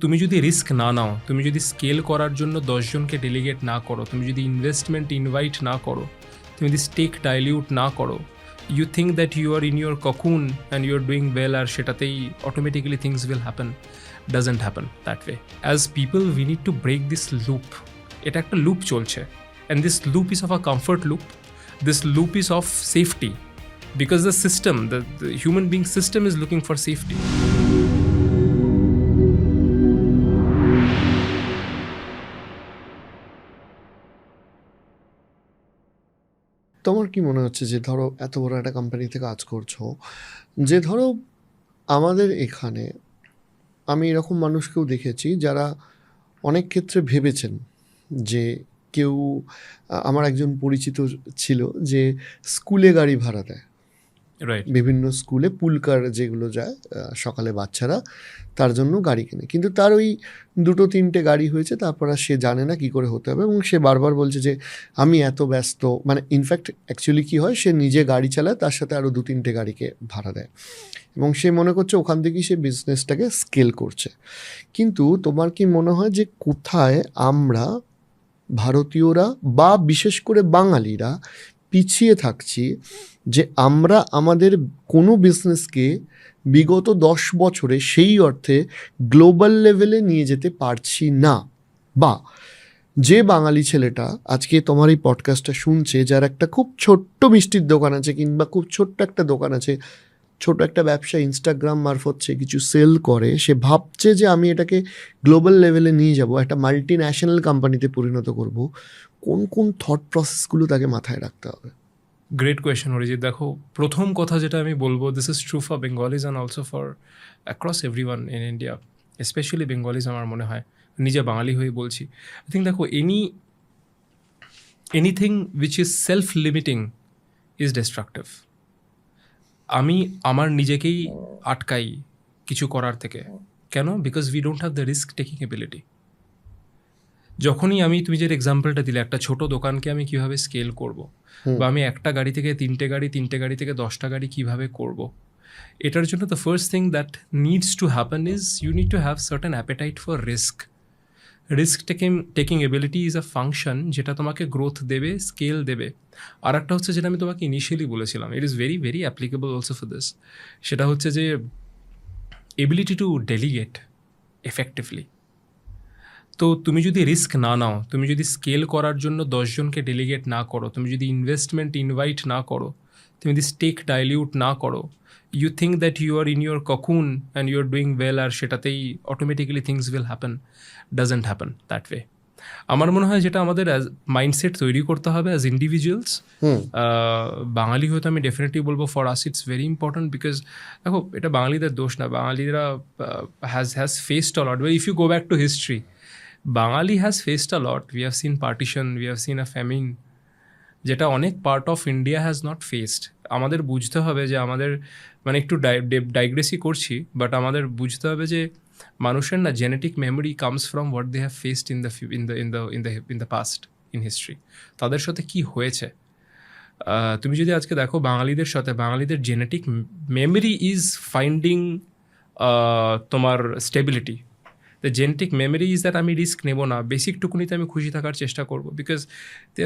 তুমি যদি রিস্ক না নাও, তুমি যদি স্কেল করার জন্য 10 জনকে ডেলিগেট না করো, তুমি যদি ইনভেস্টমেন্ট ইনভাইট না করো, তুমি যদি স্টেক ডাইলিউট না করো, you think that you are in your cocoon and you are doing well, আর সেটাতেই automatically things will happen. Doesn't happen that way. As people we need to break this loop. এটা একটা loop চলছে, and this loop is of a comfort loop, this loop is of safety, because the system, the human being system is looking for safety. তোমার কি মনে হচ্ছে যে ধরো এত বড় একটা কোম্পানিতে কাজ করছো, যে ধরো আমাদের এখানে আমি এরকম মানুষকেও দেখেছি যারা অনেক ক্ষেত্রে ভেবেছেন যে কেউ, আমার একজন পরিচিত ছিল যে স্কুলে গাড়ি ভাড়া দেয়, বিভিন্ন স্কুলে পুলকার যেগুলো যায় সকালে বাচ্চারা, তার জন্য গাড়ি কেনে, কিন্তু তার ওই 2-3টে গাড়ি হয়েছে, তারপর আর সে জানে না কী করে হতে হবে, এবং সে বারবার বলছে যে আমি এত ব্যস্ত, মানে ইনফ্যাক্ট অ্যাকচুয়ালি কী হয়, সে নিজে গাড়ি চালায়, তার সাথে আরও 2-3টে গাড়িকে ভাড়া দেয়, এবং সে মনে করছে ওখান থেকেই সে বিজনেসটাকে স্কেল করছে। কিন্তু তোমার কি মনে হয় যে কোথায় আমরা ভারতীয়রা বা বিশেষ করে বাঙালিরা পিছিয়ে থাকছি, যে আমরা আমাদের কোনো বিজনেসকে বিগত 10 বছরে সেই অর্থে গ্লোবাল লেভেলে নিয়ে যেতে পারছি না? বা যে বাঙালি ছেলেটা আজকে তোমার এই পডকাস্টটা শুনছে, যার একটা খুব ছোট্ট মিষ্টির দোকান আছে, কিংবা খুব ছোট্ট একটা দোকান আছে, ছোট একটা ব্যবসা ইনস্টাগ্রাম মারফত সে কিছু সেল করে, সে ভাবছে যে আমি এটাকে গ্লোবাল লেভেলে নিয়ে যাব, একটা মাল্টি ন্যাশনাল কোম্পানিতে পরিণত করব, কোন কোন থট প্রসেসগুলো তাকে মাথায় রাখতে হবে? Great question Arijit. দেখো, প্রথম কথা যেটা আমি বলবো, this is true for Bengalis and also for across everyone in India, specially Bengalis. আমার মনে হয়, নিজে বাঙালি হয়ে বলছি, আই থিঙ্ক দেখো, anything which is self limiting is destructive. আমি আমার নিজেকেই আটকাই কিছু করার থেকে। কেন? Because we don't have the risk taking ability. যখনই তুমি যে এক্সাম্পলটা দিলে, একটা ছোট দোকানকে আমি কিভাবে স্কেল করব, বা আমি একটা গাড়ি থেকে 3টে গাড়ি থেকে 10টা গাড়ি কিভাবে করব, এটার জন্য the first thing that needs to happen is you need to have certain appetite for risk. Risk taking ability is a function যেটা তোমাকে গ্রোথ দেবে, স্কেল দেবে। আর একটা হচ্ছে যেটা আমি তোমাকে ইনিশিয়ালি বলেছিলাম, it is very very applicable also for this, সেটা হচ্ছে যে এবিলিটি টু ডেলিগেট এফেক্টিভলি। তো তুমি যদি রিস্ক না নাও, তুমি যদি স্কেল করার জন্য 10 জনকে ডেলিগেট না করো, তুমি যদি ইনভেস্টমেন্ট ইনভাইট না করো, তুমি যদি স্টেক ডাইলিউট না করো, you think that you are in your cocoon and you are doing well, আর সেটাতেই automatically things will happen. Doesn't happen that way. আমার মনে হয় যেটা আমাদের মাইন্ডসেট তৈরি করতে হবে অ্যাজ ইন্ডিভিজুয়ালস। বাঙালি হয়তো আমি ডেফিনেটলি বলবো, for us it's very important, because দেখো, এটা বাঙালিদের দোষ না, বাঙালিরা has faced a lot. If you go back to history, Bangali has faced a lot. We have seen partition, we have seen a famine, যেটা অনেক part of India has not faced. আমাদের বুঝতে হবে যে আমাদের, মানে একটু ডাইগ্রেসি করছি, বাট আমাদের বুঝতে হবে যে মানুষের না genetic memory comes from what they have faced in the past, in history. তাদের সাথে কি হয়েছে, তুমি যদি আজকে দেখো বাঙালিদের সাথে, বাঙালিদের জেনেটিক মেমোরি ইজ ফাইন্ডিং তোমার stability. The genetic memory is that আমি রিস্ক নেবো না, বেসিকটুকুনিতে আমি খুশি থাকার চেষ্টা করবো, because they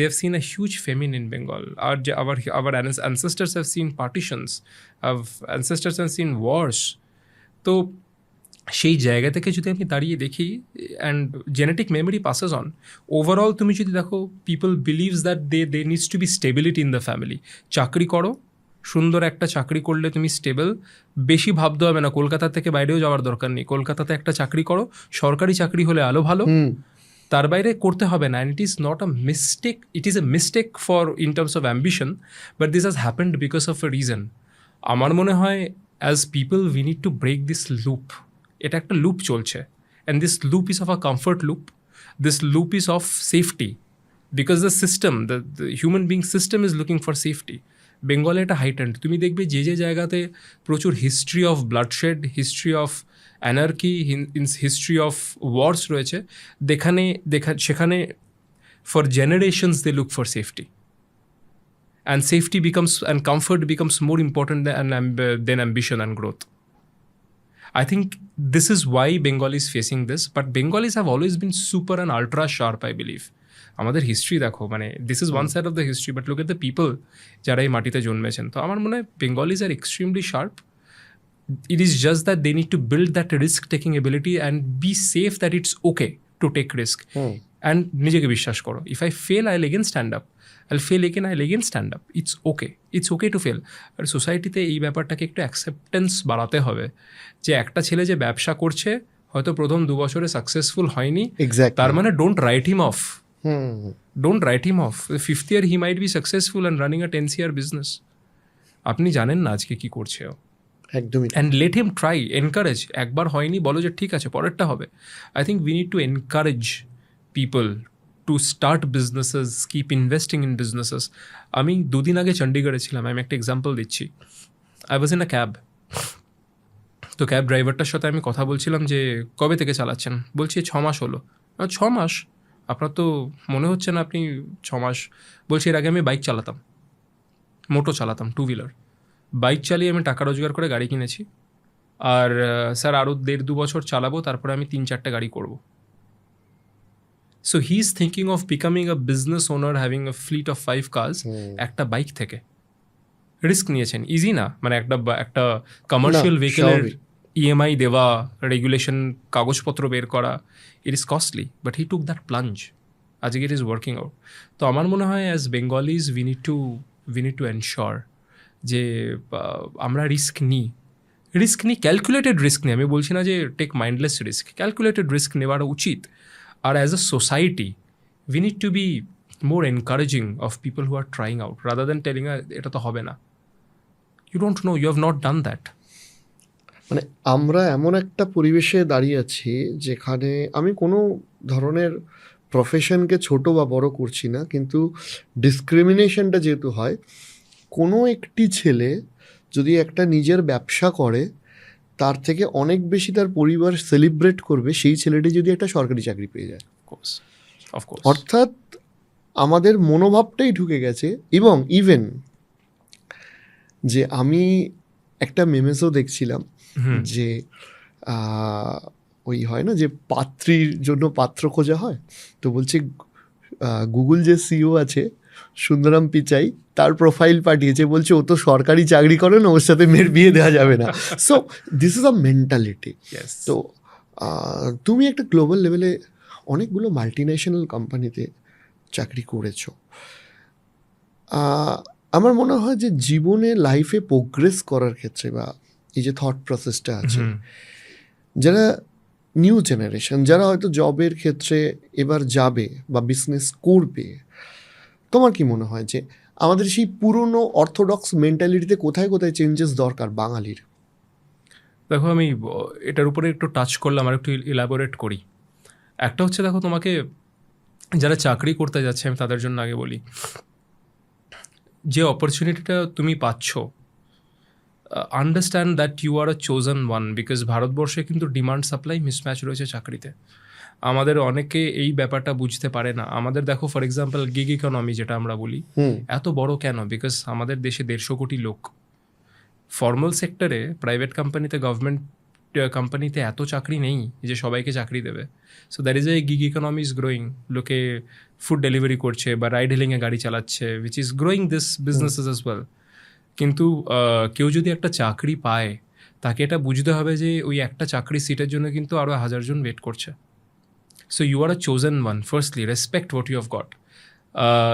have seen a huge famine in Bengal. আর যে our ancestors have seen partitions, ancestors have seen wars. তো সেই জায়গা থেকে যদি আমি দাঁড়িয়ে দেখি, and genetic memory passes on overall, তুমি যদি দেখো, people believes that they needs to be stability in the family. চাকরি করো, সুন্দর একটা চাকরি করলে তুমি স্টেবল, বেশি ভাবতে হবে না, কলকাতা থেকে বাইরেও যাওয়ার দরকার নেই, কলকাতাতে একটা চাকরি করো, সরকারি চাকরি হলে আলো ভালো, তার বাইরে করতে হবে না। And it is not a mistake, it is a mistake for in terms of ambition, but this has happened because of a reason. আমার মনে হয় as people we need to break this loop. এটা একটা loop চলছে, and this loop is of a comfort loop, this loop is of safety, because the system, the human being system is looking for safety. বেঙ্গলে এটা heightened, তুমি দেখবে যে যে জায়গাতে প্রচুর history of bloodshed, history of anarchy, history of wars রয়েছে, সেখানে for generations they look for safety, and safety becomes and comfort becomes more important than ambition and growth. I think this is why Bengali is facing this, but Bengalis have always been super and ultra sharp, I believe. আমাদের history দেখো, মানে this is one side of the history, but look at the people যারা এই মাটিতে জন্মেছেন। তো আমার মনে হয় Bengalis are extremely sharp. It is just that they need to build that risk-taking ability and be safe that it's okay to take risk. And নিজেকে বিশ্বাস করো, if I fail, I'll again stand up. I'll fail again, I'll again stand up. It's okay. It's okay to fail. আর সোসাইটিতে এই ব্যাপারটাকে একটু acceptance বাড়াতে হবে, যে একটা ছেলে যে ব্যবসা করছে হয়তো প্রথম 2 বছরে সাকসেসফুল হয়নি, তার মানে don't write him of. Don't write him off. The 5th year he might be successful and running a 10 CR business. আপনি জানেন না আজকে কি করছে ও। একদমই। And let him try, encourage. একবার হয়নি বলো যে ঠিক আছে পরেরটা হবে। I think we need to encourage people to start businesses, keep investing in businesses. আমি 2 দিন আগে চণ্ডীগড়ে ছিলাম, আমি একটা এক্সাম্পল দিচ্ছি। I was in a cab. তো ক্যাব ড্রাইভারটার সাথে আমি কথা বলছিলাম যে কবে থেকে চালাচ্ছেন, বলছি 6 মাস হলো। 6 মাস? আপনার তো মনে হচ্ছে না আপনি 6 মাস। বলছি এর আগে আমি বাইক চালাতাম, মোটো চালাতাম, 2 হুইলার। বাইক চালিয়ে আমি টাকা রোজগার করে গাড়ি কিনেছি, আর স্যার আরও 1.5-2 বছর চালাবো, তারপরে আমি 3-4টে গাড়ি করব। So he is thinking of becoming a business owner, having a fleet of 5 cars, একটা বাইক থেকে। রিস্ক নিয়েছেন, ইজি না, মানে একটা কমার্শিয়াল ভেহিকেলের EMI দেওয়া, রেগুলেশন, কাগজপত্র বের করা, it is costly, but he took that plunge. আজকে ইট ইজ ওয়ার্কিং আউট। তো আমার মনে হয় as Bengalis we need to ensure যে আমরা রিস্ক নিই, ক্যালকুলেটেড রিস্ক নিই। আমি বলছি না যে take mindless risk, calculated risk নেওয়ার উচিত। আর as a society we need to be more encouraging of people who are trying out, rather than telling এটা তো হবে না, you don't know, you have not done that. মানে আমরা এমন একটা পরিবেশে দাঁড়িয়ে আছি যেখানে আমি কোনো ধরনের প্রফেশনকে ছোট বা বড় করছি না, কিন্তু ডিসক্রিমিনেশনটা যেহেতু হয়, কোনো একটি ছেলে যদি একটা নিজের ব্যবসা করে তার থেকে অনেক বেশি তার পরিবার সেলিব্রেট করবে সেই ছেলেটি যদি একটা সরকারি চাকরি পেয়ে যায়। অর্থাৎ আমাদের মনোভাবটাই ঢুকে গেছে। এবং ইভেন যে আমি একটা মেমেসও দেখছিলাম যে ওই হয় না যে পাত্রীর জন্য পাত্র খোঁজা হয়, তো বলছে গুগল যে CEO আছে সুন্দরাম পিচাই, তার প্রোফাইল পাঠিয়েছে, বলছে ও তো সরকারি চাকরি করে না, ওর সাথে মেয়ের বিয়ে দেওয়া যাবে না। So this is a mentality. তো তুমি একটা গ্লোবাল লেভেলে অনেকগুলো মাল্টিন্যাশনাল কোম্পানিতে চাকরি করেছো। আমার মনে হয় যে জীবনে লাইফে প্রোগ্রেস করার ক্ষেত্রে বা এই যে থট প্রসেসটা আছে, যারা নিউ জেনারেশন, যারা হয়তো জবের ক্ষেত্রে এবার যাবে বা বিজনেস করবে, তোমার কি মনে হয় যে আমাদের সেই পুরনো অর্থোডক্স মেন্টালিটিতে কোথায় কোথায় চেঞ্জেস দরকার বাঙালির? দেখো, আমি এটার উপরে একটু টাচ করলাম, আর একটু ইলাবোরেট করি। একটা হচ্ছে, দেখো, তোমাকে যারা চাকরি করতে যাচ্ছে, আমি তাদের জন্য আগে বলি, যে অপরচুনিটিটা তুমি পাচ্ছ, understand that you are a chosen one. Because ভারতবর্ষে কিন্তু ডিমান্ড সাপ্লাই মিসম্যাচ রয়েছে চাকরিতে। আমাদের অনেকে এই ব্যাপারটা বুঝতে পারে না। আমাদের দেখো, ফর এক্সাম্পল গিগ ইকোনমি যেটা আমরা বলি, এত বড় কেন? বিকজ আমাদের দেশে 150 কোটি লোক। ফর্মাল সেক্টরে, প্রাইভেট কোম্পানিতে, গভর্নমেন্ট কোম্পানিতে এত চাকরি নেই যে সবাইকে চাকরি দেবে। So that is a gig economy is growing. লোকে ফুড ডেলিভারি করছে বা রাইড হেলিংয়ে গাড়ি চালাচ্ছে, which is growing this businesses as well. কিন্তু কেউ যদি একটা চাকরি পায়, তাকে এটা বুঝতে হবে যে ওই একটা চাকরি সিটের জন্য কিন্তু আরও 1000 জন ওয়েট করছে। So you are a chosen one. Firstly respect what you have got.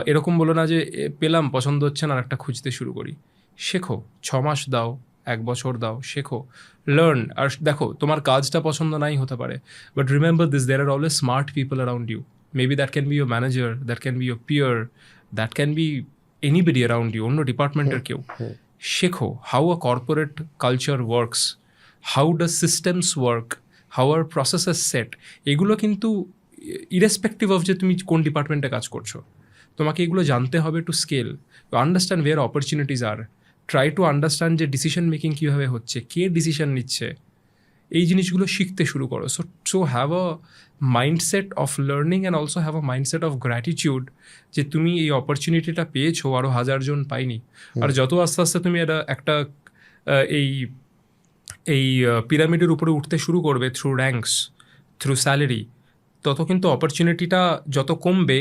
এরকম বলো না যে পেলাম, পছন্দ হচ্ছে না, আর একটা খুঁজতে শুরু করি। শেখো, 6 মাস দাও, 1 বছর দাও, শেখো, লার্ন। আর দেখো, তোমার কাজটা পছন্দ নাই হতে পারে, but remember this, there are always smart people around you. Maybe that can be your manager, that can be your peer, that can be anybody around you, অন্য ডিপার্টমেন্টের কেউ। শেখো how a corporate culture works, how does systems work, how are processes set. এগুলো কিন্তু irrespective of যে তুমি কোন ডিপার্টমেন্টে কাজ করছো, তোমাকে এগুলো জানতে হবে to scale, to understand where opportunities আর, ট্রাই টু আন্ডারস্ট্যান্ড যে ডিসিশন মেকিং কীভাবে হচ্ছে, কে ডিসিশন নিচ্ছে, এই জিনিসগুলো শিখতে শুরু করো। So have a mindset of learning and also have a mindset of gratitude, যে তুমি এই অপরচুনিটিটা পেয়েছো, আরও 1000 জন পাইনি। আর যত আস্তে আস্তে তুমি একটা এই এই পিরামিডের উপরে উঠতে শুরু করবে থ্রু র্যাঙ্কস, থ্রু স্যালারি, তত কিন্তু অপরচুনিটিটা যত কমবে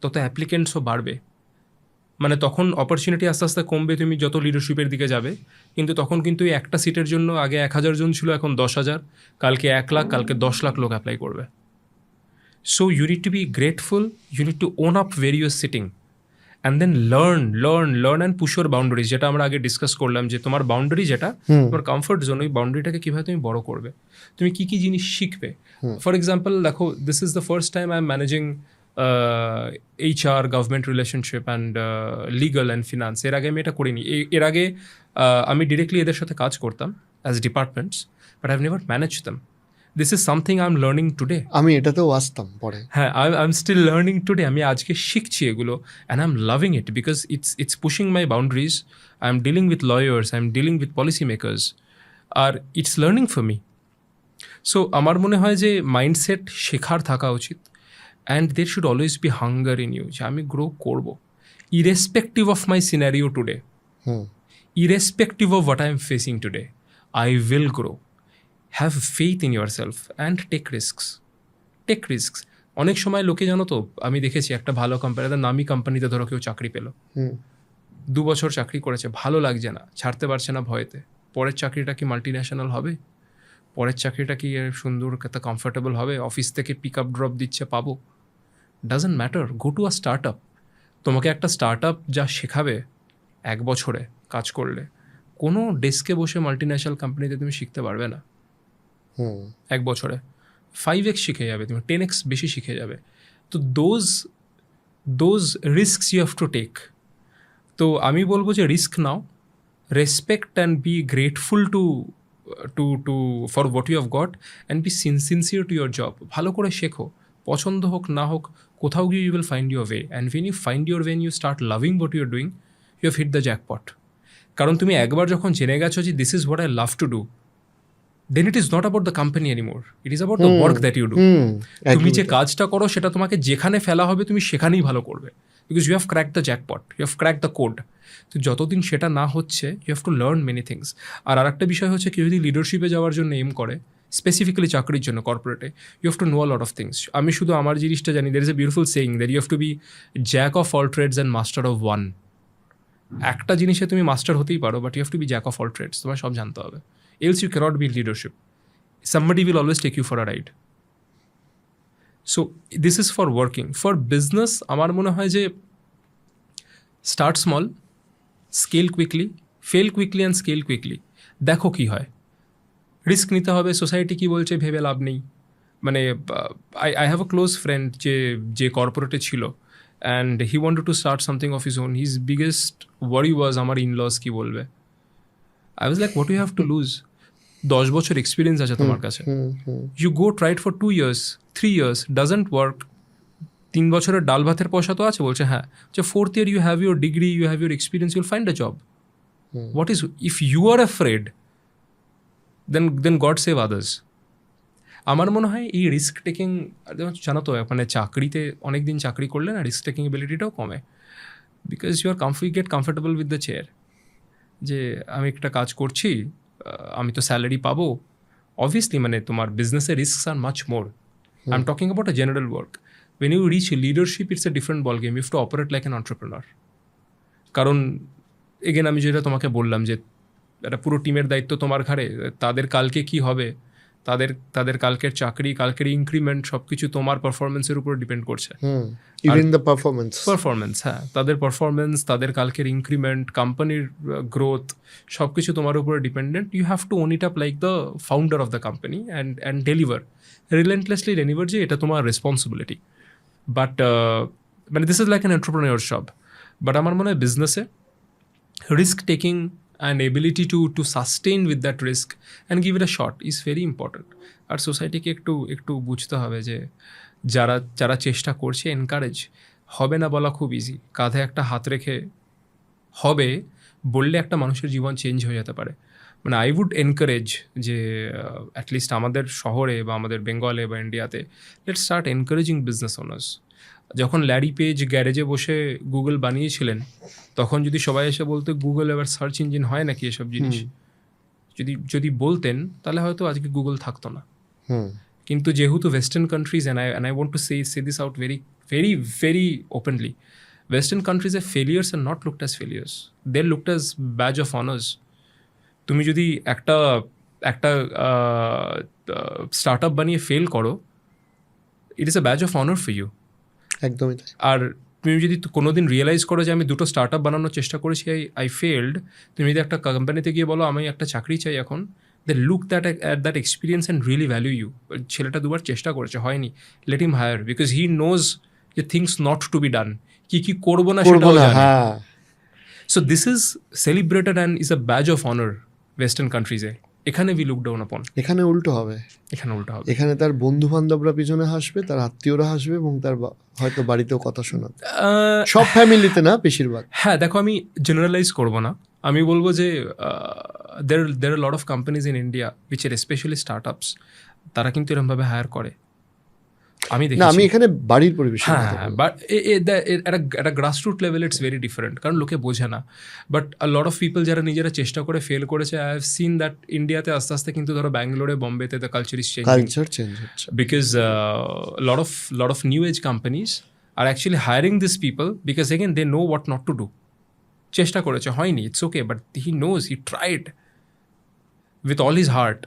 তত অ্যাপ্লিকেন্টসও বাড়বে। মানে তখন অপরচুনিটি আস্তে আস্তে কমবে, তুমি যত লিডারশিপের দিকে যাবে, কিন্তু তখন কিন্তু এই একটা সিটের জন্য আগে 1,000 জন ছিল, এখন 10,000, কালকে 1 লাখ, কালকে 10 লাখ লোক অ্যাপ্লাই করবে। So you need to be grateful, you need to own up where you are sitting and then learn and push your boundaries, যেটা আমরা আগে ডিসকাস করলাম, যে তোমার বাউন্ডারি যেটা তোমার কমফর্ট জোন, ওই বাউন্ডারিটাকে কীভাবে তুমি বড় করবে, তুমি কী কী জিনিস শিখবে। ফর এক্সাম্পল দেখো, this is the first time I am managing HR, government relationship and legal and finance. এর আগে আমি এটা করিনি। এর আগে আমি ডিরেক্টলি এদের সাথে কাজ করতাম as departments, but I have never manage them. This is something I am learning today. আমি এটাতেও আসতাম পরে। হ্যাঁ, I am still learning today. আমি আজকে শিখছি এগুলো, and I am loving it because it's pushing my boundaries. I am dealing with lawyers, I am dealing with policy makers, আর it's learning for me. So আমার মনে হয় যে mindset শেখার থাকা উচিত, and there should always be hunger in you, যে আমি গ্রো করবো irrespective of my scenario today, irrespective of what I am facing today, I will grow. Have faith in yourself and take risks. অনেক সময় লোকে, জানো তো, আমি দেখেছি একটা ভালো কোম্পানিতে, নামি কোম্পানিতে ধরো কেউ চাকরি পেলো, 2 বছর চাকরি করেছে, ভালো লাগছে না, ছাড়তে পারছে না ভয়েতে। পরের চাকরিটা কি মাল্টি ন্যাশনাল হবে? পরের চাকরিটা কি সুন্দর একটা কমফোর্টেবল হবে? অফিস থেকে পিক আপ ড্রপ দিচ্ছে, পাবো? Doesn't matter, go to a start up. তোমাকে একটা স্টার্ট আপ যা শেখাবে 1 বছরে কাজ করলে, কোনো ডেস্কে বসে মাল্টি ন্যাশনাল কোম্পানিতে তুমি শিখতে পারবে না। 1 বছরে 5x শিখে যাবে, তুমি 10x বেশি শিখে যাবে। তো those risks you have to take. তো আমি বলবো যে রিস্ক নাও, respect and be grateful to for what you have got, and be sincere to your job. ভালো করে শেখো, পছন্দ হোক না হোক, কোথাও গিয়ে you will find your way, and when you find your way, you start loving what you are doing, you have hit the jackpot. কারণ তুমি একবার যখন জেনে গেছো যে this is what I love to do, then it is not about the company anymore, it is about the work that you do. তুমি যে কাজটা করো সেটা তোমাকে যেখানে ফেলা হবে তুমি সেখানেই ভালো করবে, because you have crack the jackpot, you have crack the code. তো যতদিন সেটা না হচ্ছে, you have to learn many things. আর আরেকটা বিষয় হচ্ছে, কেউ যদি লিডারশিপে যাওয়ার জন্য এম করে, স্পেসিফিক্যালি চাকরির জন্য কর্পোরেটে, you have to know a lot of things. আমি শুধু আমার জিনিসটা জানি, there is a beautiful saying that you have to be jack of all trades and master of one. একটা জিনিসে তুমি মাস্টার হতেই পারো, but you have to be jack of all trades, তোমার সব জানতে হবে, else you can't be leadership. Somebody will always take you for a ride. So this is for working. For business, আমার মনে হয় যে start small, scale quickly, fail quickly and scale quickly. দেখো কি হয়, রিস্ক নিতে হবে, সোসাইটি কি বলছে ভেবে লাভ নেই। মানে I have a close friend যে কর্পোরেটে ছিল, and he wanted to start something of his own. His biggest worry was আমার ইনলস কি বলবে। I was like, what you have to lose? 10 বছর এক্সপিরিয়েন্স আছে তোমার কাছে, you go try it for 2 years, 3 years, doesn't work, 3 বছরের ডাল ভাতের পয়সা তো আছে, বলছে হ্যাঁ, যে 4th year you have your degree, you have your experience, you'll find a job. What is, if you are afraid, then God save others. আমার মনে হয় এই রিস্ক টেকিং, জানো তো, মানে চাকরিতে অনেক দিন চাকরি করলে না, রিস্ক টেকিং এবিলিটিটাও কমে, because you get comfortable with the chair, যে আমি একটা কাজ করছি, আমি তো স্যালারি পাবো। অবভিয়াসলি মানে তোমার বিজনেসে risks are much more. I am talking about a general work. When you reach leadership, it's a different ball game, you have to operate like an entrepreneur. কারণ এগেন আমি যেটা তোমাকে বললাম, যে একটা পুরো টিমের দায়িত্ব তোমার ঘাড়ে, তাদের কালকে কি হবে, তাদের কালকের চাকরি, কালকের ইনক্রিমেন্ট, সব কিছু তোমার পারফরমেন্সের উপর ডিপেন্ড করছে। ইভেন দ্য পারফরমেন্স, হ্যাঁ, তাদের পারফরমেন্স, তাদের কালকের ইনক্রিমেন্ট, কোম্পানির গ্রোথ, সব কিছু তোমার উপরে dependent. You have to own it up like the founder of the company and deliver, relentlessly deliver, যে এটা তোমার রেসপন্সিবিলিটি। বাট মানে this is like an entrepreneur job. But আমার মনে হয় বিজনেসে risk taking and ability to sustain with that risk and give it a shot is very important. আর সোসাইটিকে একটু বুঝতে হবে যে যারা চেষ্টা করছে, এনকারেজ হবে না বলা খুব ইজি, কাঁধে একটা হাত রেখে হবে বললে একটা মানুষের জীবন চেঞ্জ হয়ে যেতে পারে। মানে আই উড এনকারেজ যে অ্যাটলিস্ট আমাদের শহরে বা আমাদের বেঙ্গলে বা ইন্ডিয়াতে, let's start encouraging business owners. যখন ল্যারি পেজ গ্যারেজে বসে গুগল বানিয়েছিলেন, তখন যদি সবাই এসে বলতো গুগল এবার সার্চ ইঞ্জিন হয় নাকি, এসব জিনিস যদি বলতেন তাহলে হয়তো আজকে গুগল থাকতো না। হুম কিন্তু যেহেতু western countries and I want to say this out very very very openly, western কান্ট্রিজে failures are not looked as failures, they looked as badge of honours. তুমি যদি একটা স্টার্ট আপ বানিয়ে ফেল করো, it is a badge of honour for you. একদমই তাই। আর তুমি যদি কোনোদিন রিয়েলাইজ করো যে আমি দুটো স্টার্ট আপ বানানোর চেষ্টা করেছি, আই ফেল্ড, তুমি যদি একটা কোম্পানিতে গিয়ে বলো আমি একটা চাকরি চাই এখন, they look that experience and really value you. ছেলেটা দুবার চেষ্টা করেছে, হয়নি, let him hire, because he knows যে things not to be done, কি করবো না সেটাও জানে। হ্যাঁ so this is celebrated and is a badge of honour western কান্ট্রিজে। এখানে উই লুক ডাউন আপন, এখানে উল্টো হবে। এখানে উল্টো হবে। এখানে তার বন্ধু বান্ধবরা পিছনে হাসবে, তার আত্মীয়রা হাসবে, এবং তার হয়তো বাড়িতেও কথা শোনাবে। সব ফ্যামিলিতে না, বেশিরভাগ। হ্যাঁ দেখো, আমি জেনারেলাইজ করবো না, আমি বলবো যে there are lot of companies in India which are specially startups, তারা কিন্তু এরকমভাবে হায়ার করে, আমি না, দেখি। আমি এখানে বাড়ির পরিবেশে হ্যাঁ হ্যাঁ, বাট একটা grassroot level it's very different, কারণ লোকে বোঝে না। But a lot of people যারা নিজেরা চেষ্টা করে ফেল করেছে, আই হ্যাভ সিন দ্যাট ইন্ডিয়াতে আস্তে আস্তে কিন্তু ধরো ব্যাঙ্গালোরে, বোম্বেতে the culture is changing, culture change হচ্ছে। because lot of new age companies are actually hiring these people because again they know what not to do. চেষ্টা করেছে, হয়নি, it's okay, but he knows, he tried with all his heart.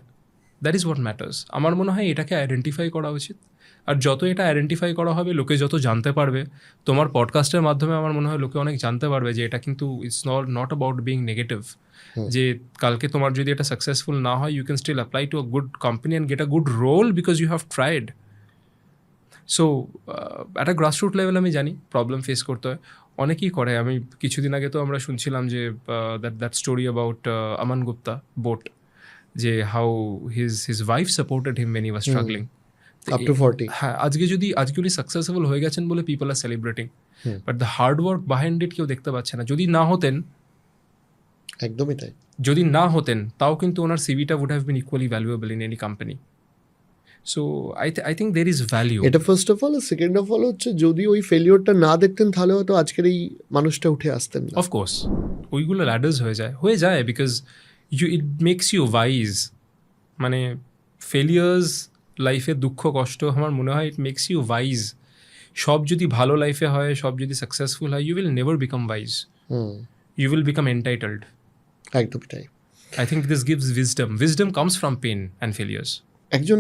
That is what matters. আমার মনে হয় এটাকে identify করা উচিত, আর যত এটা আইডেন্টিফাই করা হবে, লোকে যত জানতে পারবে, তোমার পডকাস্টের মাধ্যমে আমার মনে হয় লোকে অনেক জানতে পারবে যে এটা কিন্তু it's not about being negative, যে কালকে তোমার যদি এটা সাকসেসফুল না হয়, you can still apply to a good company and get a good role because you have tried. So একটা গ্রাসরুট লেভেল আমি জানি প্রবলেম ফেস করতে হয়, অনেকেই করে। আমি কিছুদিন আগে তো আমরা শুনছিলাম যে that story about Aman Gupta boat, যে how his wife supported him when he was struggling up to 40। হ্যাঁ, আজকে উনি সাকসেসফুল হয়ে গেছেন বলে people are celebrating, but the hard work behind it কেউ দেখতে পাচ্ছে না। যদি না হতেন, একদমই তাই। যদি না হতেন, তাও কিন্তু ওনার সিভিটা would have been equally valuable in any company. So I think there is value. এটা first of all. Second of all হচ্ছে, যদি ওই ফেলিওরটা না দেখতেন তাহলে হয়তো আজকের এই মানুষটা উঠে আসতেন না। অফকোর্স ওইগুলো ল্যাডার্স হয়ে যায় because it makes you wise. মানে ফেলিয়ার্স লাইফে দুঃখ কষ্ট, আমার মনে হয় ইট মেক্স ইউ ওয়াইজ। সব যদি ভালো লাইফে হয়, সব যদি সাকসেসফুল হয়, you will never become wise, you will become entitled. একদমই তাই। I think this gives wisdom. Wisdom comes from pain and failures. একজন